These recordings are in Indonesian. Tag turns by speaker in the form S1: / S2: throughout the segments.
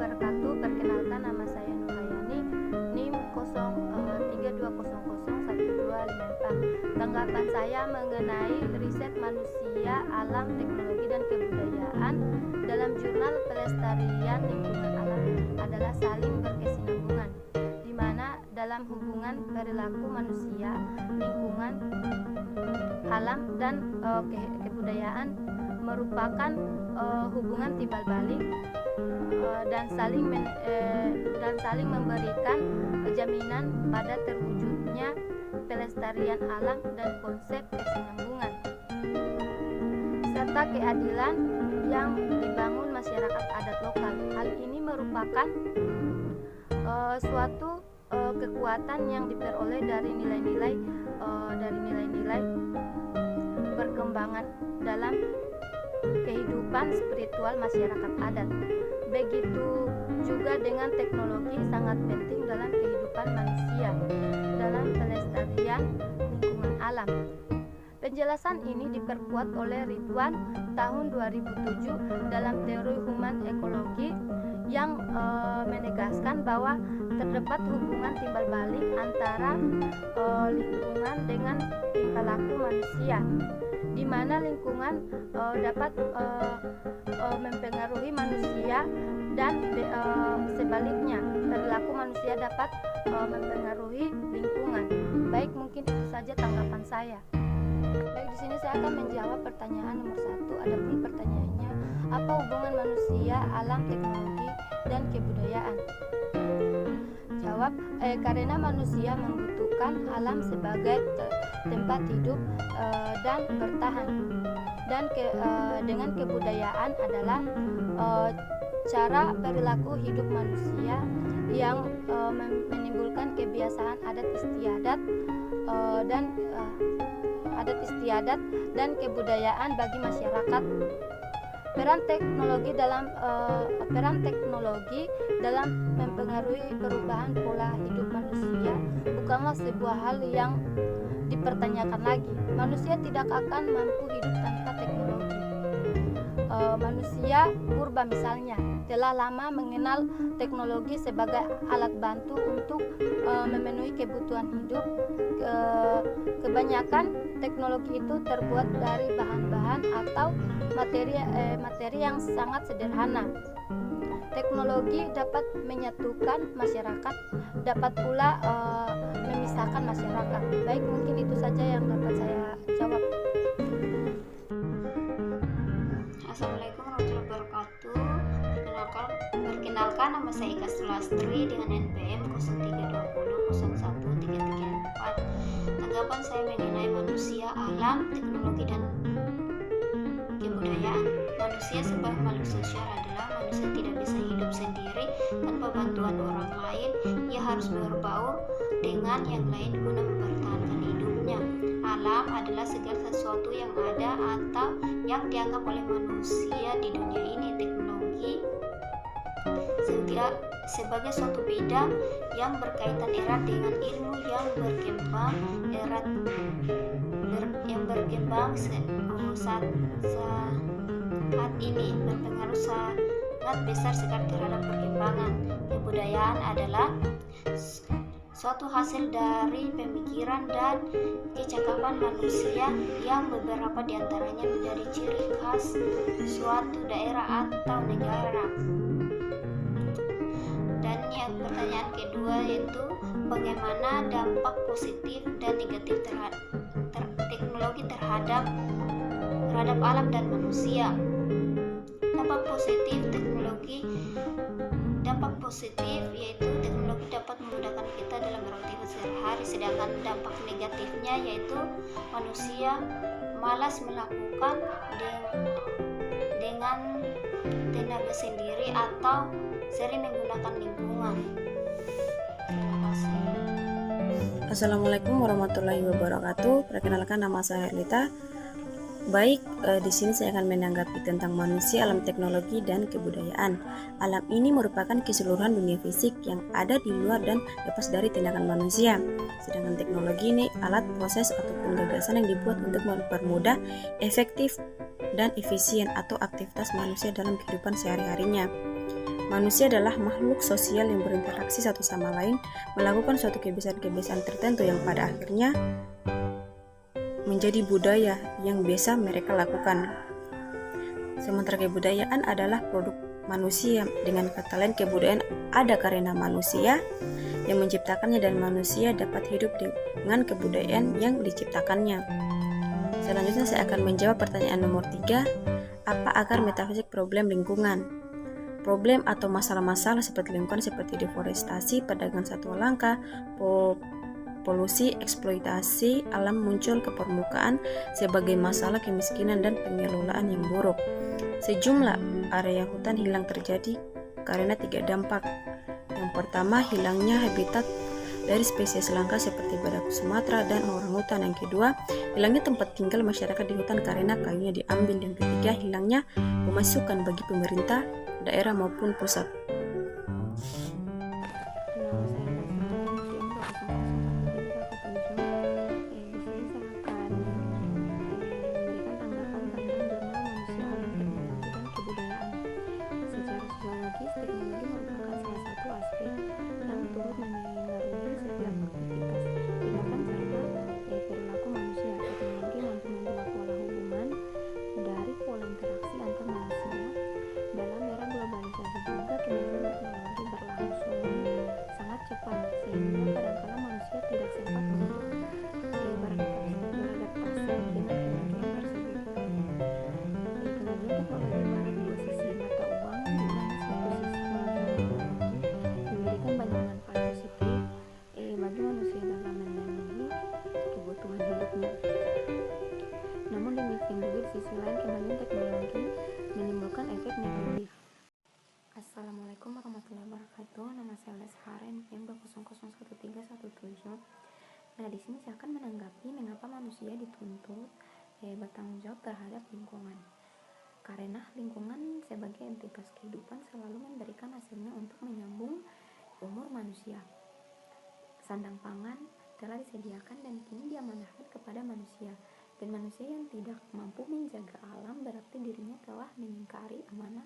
S1: wabarakatuh. Perkenalkan, nama saya Nurhayani, NIM 0320012554. Tanggapan saya mengenai riset manusia, alam, teknologi, dan kebudayaan dalam jurnal pelestarian lingkungan alam adalah saling berkesinambungan, di mana dalam hubungan perilaku manusia, lingkungan, alam, dan kebudayaan merupakan hubungan timbal balik dan saling memberikan jaminan pada terwujudnya pelestarian alam dan konsep kesinambungan serta keadilan yang dibangun masyarakat adat lokal. Hal ini merupakan suatu kekuatan yang diperoleh dari nilai-nilai perkembangan dalam kehidupan spiritual masyarakat adat. Begitu juga dengan teknologi sangat penting dalam kehidupan manusia dalam pelestarian lingkungan alam. Penjelasan ini diperkuat oleh Ridwan tahun 2007 dalam teori human ekologi yang menegaskan bahwa terdapat hubungan timbal balik antara lingkungan dengan tingkah laku manusia, di mana lingkungan dapat mempengaruhi manusia dan sebaliknya perilaku manusia dapat mempengaruhi lingkungan. Baik, mungkin itu saja tanggapan saya. Baik, di sini saya akan menjawab pertanyaan nomor 1. Adapun pertanyaannya, apa hubungan manusia, alam, teknologi, dan kebudayaan? Jawab, karena manusia membutuhkan alam sebagai tempat hidup dan bertahan, dan dengan kebudayaan adalah cara perilaku hidup manusia yang menimbulkan kebiasaan adat istiadat dan kebudayaan bagi masyarakat. Peran teknologi dalam mempengaruhi perubahan pola hidup manusia bukanlah sebuah hal yang dipertanyakan lagi. Manusia tidak akan mampu hidup tanpa teknologi. Manusia purba misalnya telah lama mengenal teknologi sebagai alat bantu untuk memenuhi kebutuhan hidup. Kebanyakan teknologi itu terbuat dari bahan-bahan atau materi yang sangat sederhana. Teknologi dapat menyatukan masyarakat, dapat pula memisahkan masyarakat. Baik, mungkin itu saja yang dapat saya jawab.
S2: Assalamualaikum warahmatullahi wabarakatuh. Perkenalkan, nama saya Ika Sulastri dengan NPM 03200134. Tanggapan saya mengenai manusia, alam, teknologi, dan kebudayaan. Manusia sebagai makhluk sosial adalah manusia tidak bisa hidup sendiri tanpa bantuan orang lain. Ia harus berbaur dengan yang lain guna mempertahankan hidupnya. Alam adalah segala sesuatu yang ada atau yang dianggap oleh manusia di dunia ini. Teknologi sebagai suatu bidang yang berkaitan erat dengan ilmu yang berkembang saat ini, berpengaruh sangat besar sekali terhadap perkembangan. Kebudayaan adalah suatu hasil dari pemikiran dan kecakapan manusia yang beberapa diantaranya menjadi ciri khas suatu daerah atau negara. Dan yang pertanyaan kedua yaitu bagaimana dampak positif dan negatif terhadap teknologi terhadap alam dan manusia. Dampak positif yaitu teknologi dapat memudahkan kita dalam beraktivitas sehari-hari, sedangkan dampak negatifnya yaitu manusia malas melakukan dengan tenaga sendiri atau sering menggunakan lingkungan. Terima kasih.
S3: Assalamualaikum warahmatullahi wabarakatuh. Perkenalkan, nama saya Herlita. Baik, di sini saya akan menanggapi tentang manusia, alam, teknologi, dan kebudayaan. Alam ini merupakan keseluruhan dunia fisik yang ada di luar dan lepas dari tindakan manusia. Sedangkan teknologi ini alat, proses, ataupun gagasan yang dibuat untuk mempermudah, efektif, dan efisien atau aktivitas manusia dalam kehidupan sehari-harinya. Manusia adalah makhluk sosial yang berinteraksi satu sama lain, melakukan suatu kebiasaan-kebiasaan tertentu yang pada akhirnya menjadi budaya yang biasa mereka lakukan. Sementara kebudayaan adalah produk manusia. Dengan kata lain, kebudayaan ada karena manusia yang menciptakannya dan manusia dapat hidup dengan kebudayaan yang diciptakannya. Selanjutnya saya akan menjawab pertanyaan nomor 3. Apa akar metafisik problem lingkungan? Problem atau masalah-masalah seperti lingkungan seperti deforestasi, perdagangan satwa langka, polusi, eksploitasi alam muncul ke permukaan sebagai masalah kemiskinan dan pengelolaan yang buruk. Sejumlah area hutan hilang terjadi karena 3 dampak. Yang pertama, hilangnya habitat dari spesies langka seperti badak Sumatera dan orangutan. Yang kedua, hilangnya tempat tinggal masyarakat di hutan karena kayunya diambil. Yang ketiga, hilangnya pemasukan bagi pemerintah daerah maupun pusat.
S4: Assalamualaikum warahmatullahi wabarakatuh. Nama saya Lesharen yang 2001317. Nah, di sini saya akan menanggapi mengapa manusia dituntut bertanggung jawab terhadap lingkungan. Karena lingkungan sebagai entitas kehidupan selalu memberikan hasilnya untuk menyambung umur manusia. Sandang pangan telah disediakan dan kini diamanahkan kepada manusia. Dan manusia yang tidak mampu menjaga alam berarti dirinya telah mengingkari amanah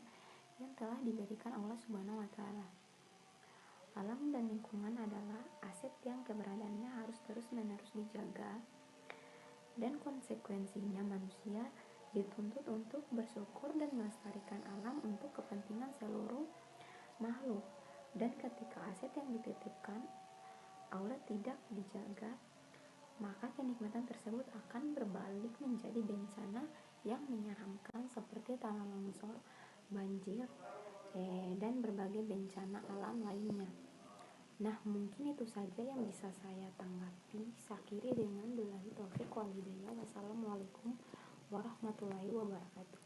S4: yang telah diberikan Allah Subhanahu wa Ta'ala. Alam dan lingkungan adalah aset yang keberadaannya harus terus-menerus dijaga, dan konsekuensinya manusia dituntut untuk bersyukur dan melestarikan alam untuk kepentingan seluruh makhluk. Dan ketika aset yang dititipkan Allah tidak dijaga, maka kenikmatan tersebut akan berbalik menjadi bencana yang menyeramkan seperti tanah longsor, banjir, dan berbagai bencana alam lainnya. Nah, mungkin itu saja yang bisa saya tanggapi. Sakhiri dengan billahi taufiq wal hidayah. Wassalamualaikum warahmatullahi wabarakatuh.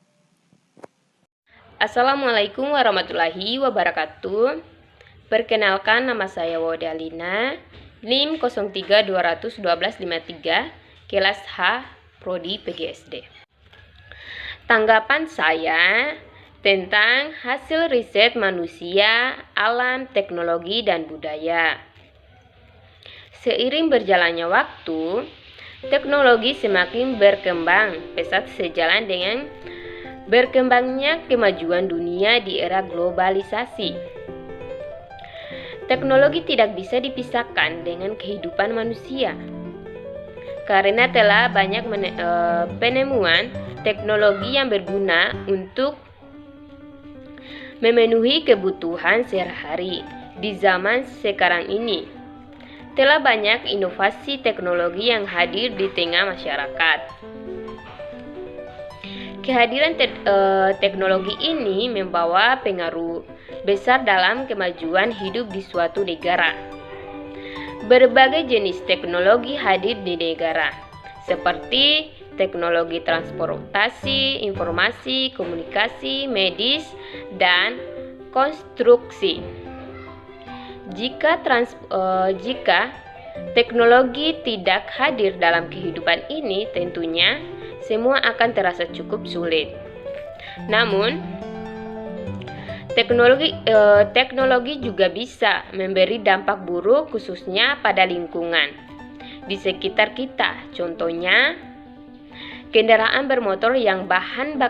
S5: Assalamualaikum warahmatullahi wabarakatuh. Perkenalkan, nama saya Wodalina, NIM 03212123, kelas H, Prodi PGSD. Tanggapan saya tentang hasil riset manusia, alam, teknologi, dan budaya. Seiring berjalannya waktu, teknologi semakin berkembang pesat sejalan dengan berkembangnya kemajuan dunia di era globalisasi. Teknologi tidak bisa dipisahkan dengan kehidupan manusia, karena telah banyak penemuan teknologi yang berguna untuk memenuhi kebutuhan sehari-hari. Di zaman sekarang ini, telah banyak inovasi teknologi yang hadir di tengah masyarakat. Kehadiran teknologi ini membawa pengaruh besar dalam kemajuan hidup di suatu negara. Berbagai jenis teknologi hadir di negara, seperti teknologi transportasi, informasi, komunikasi, medis, dan konstruksi. Jika teknologi tidak hadir dalam kehidupan ini, tentunya semua akan terasa cukup sulit. Namun, teknologi juga bisa memberi dampak buruk khususnya pada lingkungan di sekitar kita. Contohnya, kendaraan bermotor yang bahan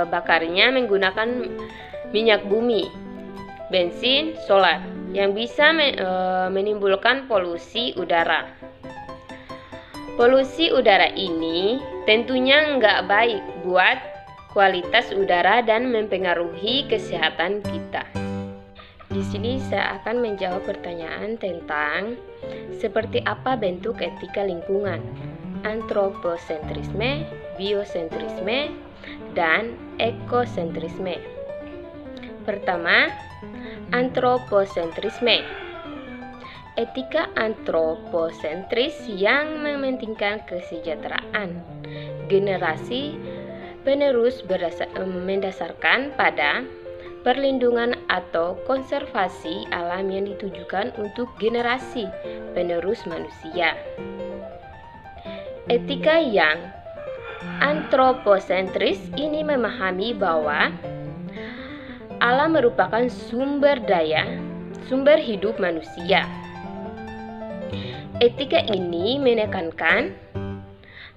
S5: bakarnya menggunakan minyak bumi bensin, solar yang bisa menimbulkan polusi udara. Polusi udara ini tentunya nggak baik buat kualitas udara dan mempengaruhi kesehatan kita. Di sini saya akan menjawab pertanyaan tentang seperti apa bentuk etika lingkungan, antroposentrisme, biosentrisme, dan ekosentrisme. Pertama, antroposentrisme. Etika antroposentris yang mementingkan kesejahteraan generasi penerus mendasarkan pada perlindungan atau konservasi alam yang ditujukan untuk generasi penerus manusia. Etika yang antroposentris ini memahami bahwa alam merupakan sumber hidup manusia. Etika ini menekankan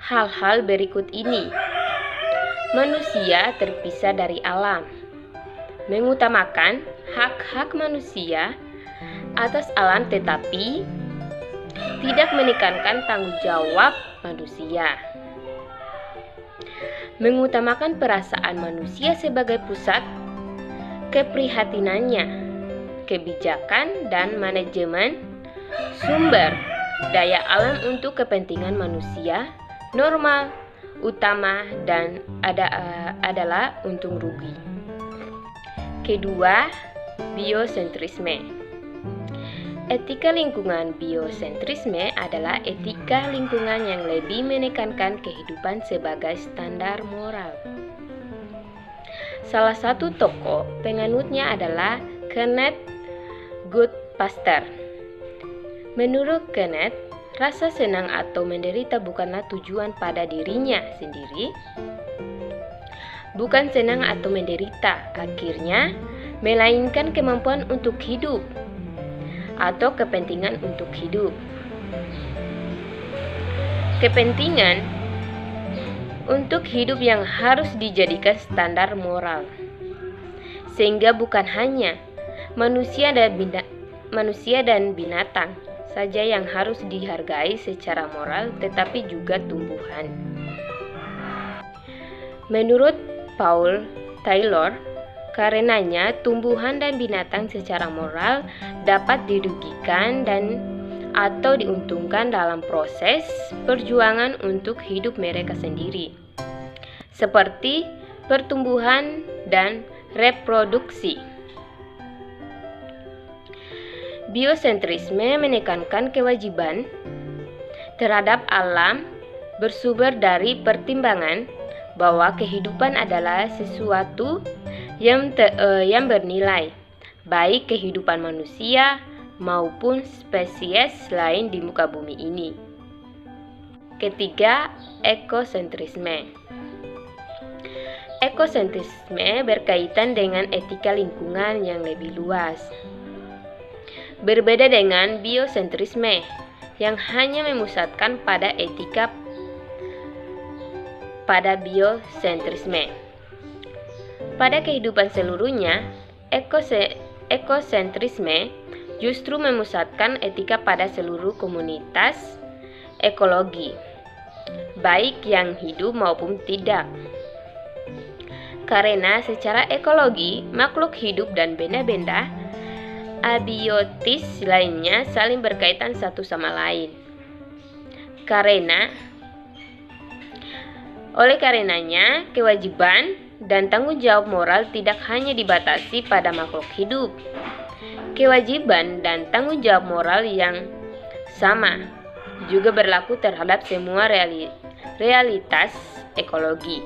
S5: hal-hal berikut ini. Manusia terpisah dari alam, mengutamakan hak-hak manusia atas alam tetapi tidak menekankan tanggung jawab manusia. Mengutamakan perasaan manusia sebagai pusat keprihatinannya, kebijakan dan manajemen sumber daya alam untuk kepentingan manusia normal, utama, dan adalah untung rugi. Kedua, biosentrisme. Etika lingkungan biosentrisme adalah etika lingkungan yang lebih menekankan kehidupan sebagai standar moral. Salah satu tokoh penganutnya adalah Kenneth Goodpaster. Menurut Kenneth, rasa senang atau menderita bukanlah tujuan pada dirinya sendiri. Bukan senang atau menderita, akhirnya melainkan kemampuan untuk hidup atau kepentingan untuk hidup. Kepentingan untuk hidup yang harus dijadikan standar moral. Sehingga bukan hanya manusia dan binatang saja yang harus dihargai secara moral, tetapi juga tumbuhan. Menurut Paul Taylor, karenanya tumbuhan dan binatang secara moral dapat dirugikan dan atau diuntungkan dalam proses perjuangan untuk hidup mereka sendiri, seperti pertumbuhan dan reproduksi. Biosentrisme menekankan kewajiban terhadap alam bersumber dari pertimbangan bahwa kehidupan adalah sesuatu yang bernilai, baik kehidupan manusia maupun spesies lain di muka bumi ini. Ketiga, ekosentrisme. Ekosentrisme berkaitan dengan etika lingkungan yang lebih luas. Berbeda dengan biosentrisme yang hanya memusatkan pada etika pada biosentrisme. Pada kehidupan seluruhnya, ekosentrisme justru memusatkan etika pada seluruh komunitas ekologi, baik yang hidup maupun tidak. Karena secara ekologi, makhluk hidup dan benda-benda abiotis lainnya saling berkaitan satu sama lain. Oleh karenanya, kewajiban dan tanggung jawab moral tidak hanya dibatasi pada makhluk hidup. Kewajiban dan tanggung jawab moral yang sama juga berlaku terhadap semua realitas ekologi.